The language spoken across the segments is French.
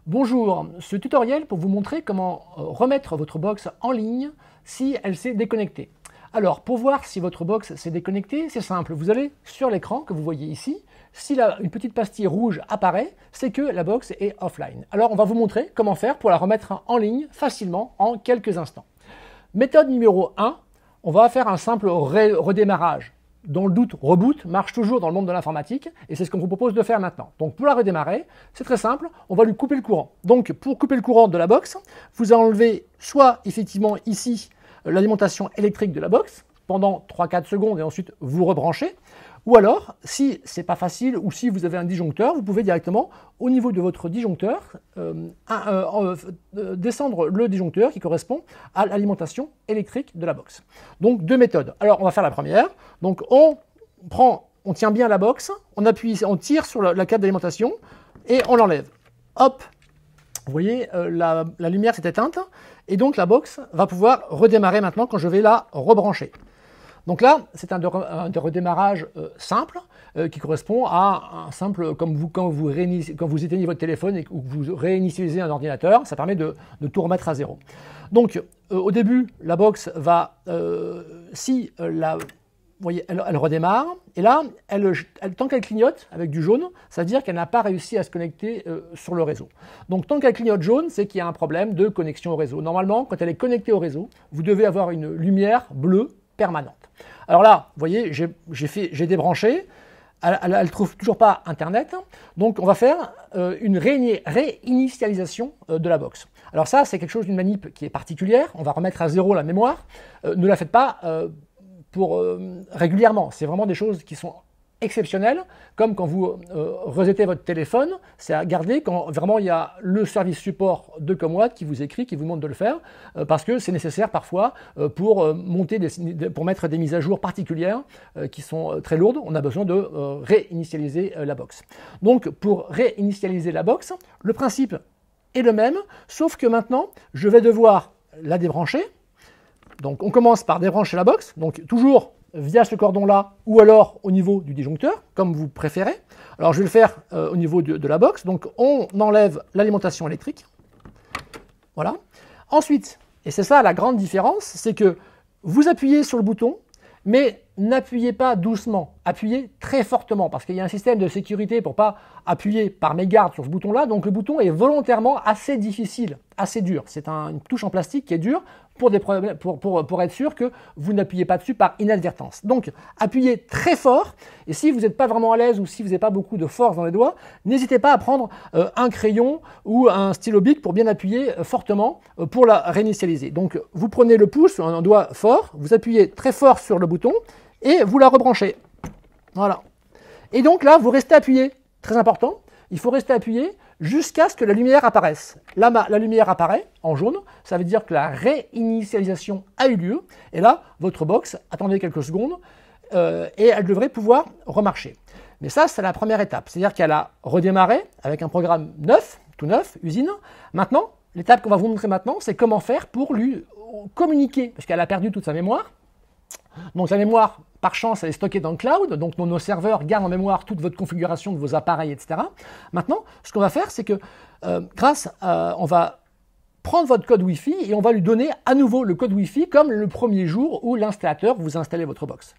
Bonjour, ce tutoriel pour vous montrer comment remettre votre box en ligne si elle s'est déconnectée. Alors, pour voir si votre box s'est déconnectée, c'est simple. Vous allez sur l'écran que vous voyez ici. Si une petite pastille rouge apparaît, c'est que la box est offline. Alors, on va vous montrer comment faire pour la remettre en ligne facilement en quelques instants. Méthode numéro 1, on va faire un simple redémarrage. Dans le doute, reboot marche toujours dans le monde de l'informatique et c'est ce qu'on vous propose de faire maintenant. Donc pour la redémarrer, c'est très simple, on va lui couper le courant. Donc pour couper le courant de la box, vous enlevez soit effectivement ici l'alimentation électrique de la box pendant 3-4 secondes et ensuite vous rebranchez. Ou alors, si c'est pas facile ou si vous avez un disjoncteur, vous pouvez directement au niveau de votre disjoncteur descendre le disjoncteur qui correspond à l'alimentation électrique de la box. Donc deux méthodes. Alors on va faire la première. Donc on tient bien la box, on appuie, on tire sur la câble d'alimentation et on l'enlève. Hop, vous voyez la lumière s'est éteinte et donc la box va pouvoir redémarrer maintenant quand je vais la rebrancher. Donc là, c'est un redémarrage simple qui correspond à un simple, quand vous éteignez votre téléphone et que vous réinitialisez un ordinateur, ça permet de tout remettre à zéro. Donc au début, la box va, vous voyez, elle redémarre, et là, tant qu'elle clignote avec du jaune, ça veut dire qu'elle n'a pas réussi à se connecter sur le réseau. Donc tant qu'elle clignote jaune, c'est qu'il y a un problème de connexion au réseau. Normalement, quand elle est connectée au réseau, vous devez avoir une lumière bleue permanente. Alors là, vous voyez, j'ai débranché, elle ne trouve toujours pas Internet, donc on va faire une réinitialisation de la box. Alors ça, c'est quelque chose d'une manip qui est particulière, on va remettre à zéro la mémoire, ne la faites pas régulièrement, c'est vraiment des choses qui sont exceptionnelles, comme quand vous resettez votre téléphone, c'est à garder quand vraiment il y a le service support de Comwatt qui vous écrit, qui vous demande de le faire, parce que c'est nécessaire parfois pour mettre des mises à jour particulières qui sont très lourdes, on a besoin de réinitialiser la box. Donc pour réinitialiser la box, le principe est le même, sauf que maintenant je vais devoir la débrancher. Donc on commence par débrancher la box, donc toujours via ce cordon-là, ou alors au niveau du disjoncteur, comme vous préférez. Alors je vais le faire au niveau de la box, donc on enlève l'alimentation électrique. Voilà. Ensuite, et c'est ça la grande différence, c'est que vous appuyez sur le bouton, mais n'appuyez pas doucement, appuyez très fortement, parce qu'il y a un système de sécurité pour ne pas appuyer par mégarde sur ce bouton-là, donc le bouton est volontairement assez difficile, assez dur. C'est une touche en plastique qui est dure pour être sûr que vous n'appuyez pas dessus par inadvertance. Donc appuyez très fort, et si vous n'êtes pas vraiment à l'aise ou si vous n'avez pas beaucoup de force dans les doigts, n'hésitez pas à prendre un crayon ou un stylo bic pour bien appuyer fortement pour la réinitialiser. Donc vous prenez le pouce, un doigt fort, vous appuyez très fort sur le bouton, et vous la rebranchez. Voilà. Et donc là, vous restez appuyé. Très important, il faut rester appuyé jusqu'à ce que la lumière apparaisse. Là, la lumière apparaît en jaune, ça veut dire que la réinitialisation a eu lieu. Et là, votre box, attendez quelques secondes, et elle devrait pouvoir remarcher. Mais ça, c'est la première étape. C'est-à-dire qu'elle a redémarré avec un programme neuf, tout neuf, usine. Maintenant, l'étape qu'on va vous montrer maintenant, c'est comment faire pour lui communiquer, parce qu'elle a perdu toute sa mémoire. Donc la mémoire, par chance, elle est stockée dans le cloud, donc nos serveurs gardent en mémoire toute votre configuration de vos appareils, etc. Maintenant, ce qu'on va faire, c'est que on va prendre votre code Wi-Fi et on va lui donner à nouveau le code Wi-Fi comme le premier jour où l'installateur vous installez votre box.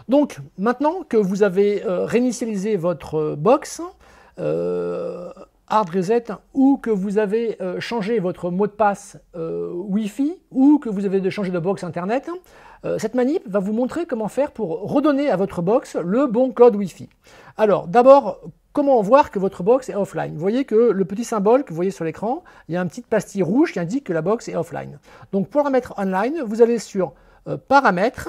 Donc maintenant que vous avez réinitialisé votre box, hard reset, ou que vous avez changé votre mot de passe Wi-Fi, ou que vous avez changé de box internet, cette manip va vous montrer comment faire pour redonner à votre box le bon code Wi-Fi. Alors d'abord, comment voir que votre box est offline? Vous voyez que le petit symbole que vous voyez sur l'écran, il y a une petite pastille rouge qui indique que la box est offline. Donc pour la mettre online, vous allez sur paramètres,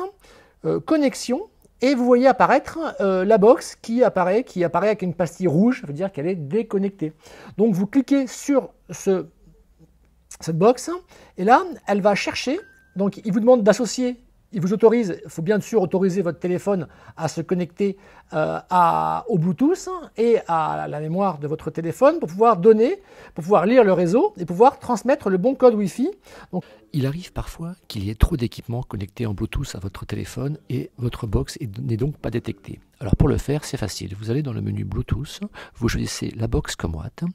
connexion, et vous voyez apparaître la box qui apparaît avec une pastille rouge, ça veut dire qu'elle est déconnectée. Donc vous cliquez sur cette box, et là, elle va chercher, donc il vous demande d'associer il vous autorise, il faut bien sûr autoriser votre téléphone à se connecter au Bluetooth et à la mémoire de votre téléphone pour pouvoir lire le réseau et pouvoir transmettre le bon code Wi-Fi. Donc, il arrive parfois qu'il y ait trop d'équipements connectés en Bluetooth à votre téléphone et votre box n'est donc pas détectée. Alors pour le faire, c'est facile. Vous allez dans le menu Bluetooth, vous choisissez la box COMWATT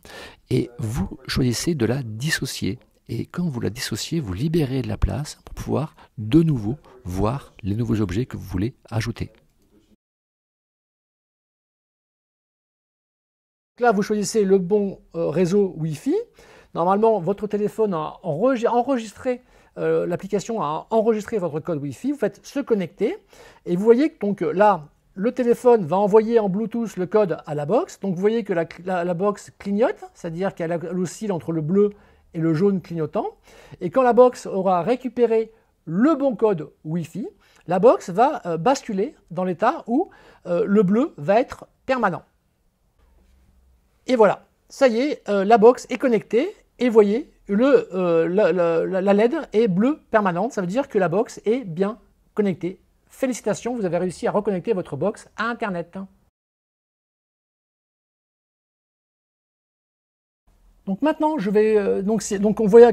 et vous choisissez de la dissocier. Et quand vous la dissociez, vous libérez de la place pour pouvoir de nouveau voir les nouveaux objets que vous voulez ajouter. Là, vous choisissez le bon réseau Wi-Fi. Normalement, votre téléphone a enregistré, l'application a enregistré votre code Wi-Fi. Vous faites se connecter et vous voyez que donc là, le téléphone va envoyer en Bluetooth le code à la box. Donc vous voyez que la box clignote, c'est-à-dire qu'elle oscille entre le bleu et le jaune clignotant. Et quand la box aura récupéré le bon code Wi-Fi, la box va basculer dans l'état où le bleu va être permanent. Et voilà, ça y est, la box est connectée et vous voyez, la LED est bleue permanente. Ça veut dire que la box est bien connectée. Félicitations, vous avez réussi à reconnecter votre box à Internet. Donc maintenant, je vais on voit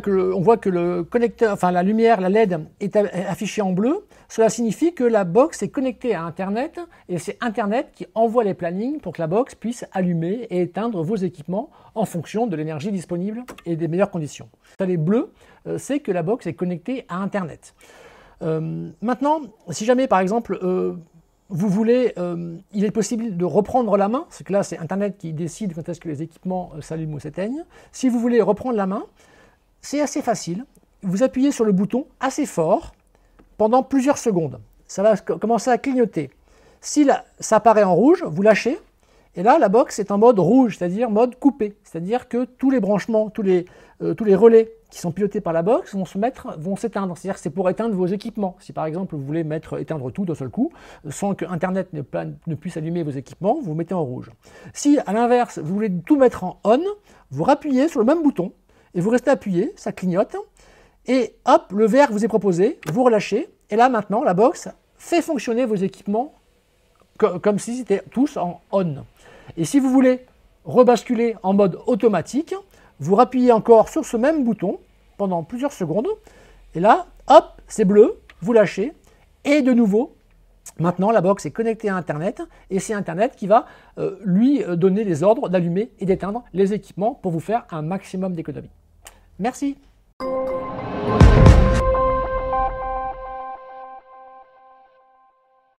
que le connecteur, enfin la lumière, la LED est affichée en bleu. Cela signifie que la box est connectée à Internet et c'est Internet qui envoie les plannings pour que la box puisse allumer et éteindre vos équipements en fonction de l'énergie disponible et des meilleures conditions. Les bleus, c'est que la box est connectée à Internet. Maintenant, si jamais par exemple vous voulez, il est possible de reprendre la main, c'est que là c'est Internet qui décide quand est-ce que les équipements s'allument ou s'éteignent. Si vous voulez reprendre la main, c'est assez facile. Vous appuyez sur le bouton assez fort pendant plusieurs secondes. Ça va commencer à clignoter. Si ça apparaît en rouge, vous lâchez. Et là, la box est en mode rouge, c'est-à-dire mode coupé. C'est-à-dire que tous les branchements, tous les relais qui sont pilotés par la box vont s'éteindre. C'est-à-dire que c'est pour éteindre vos équipements. Si par exemple vous voulez éteindre tout d'un seul coup, sans que Internet ne puisse allumer vos équipements, vous mettez en rouge. Si à l'inverse, vous voulez tout mettre en on, vous rappuyez sur le même bouton et vous restez appuyé, ça clignote. Et hop, le vert vous est proposé, vous relâchez. Et là maintenant, la box fait fonctionner vos équipements comme si c'était tous en on. Et si vous voulez rebasculer en mode automatique, vous rappuyez encore sur ce même bouton pendant plusieurs secondes. Et là, hop, c'est bleu, vous lâchez. Et de nouveau, maintenant la box est connectée à Internet. Et c'est Internet qui va lui donner les ordres d'allumer et d'éteindre les équipements pour vous faire un maximum d'économies. Merci.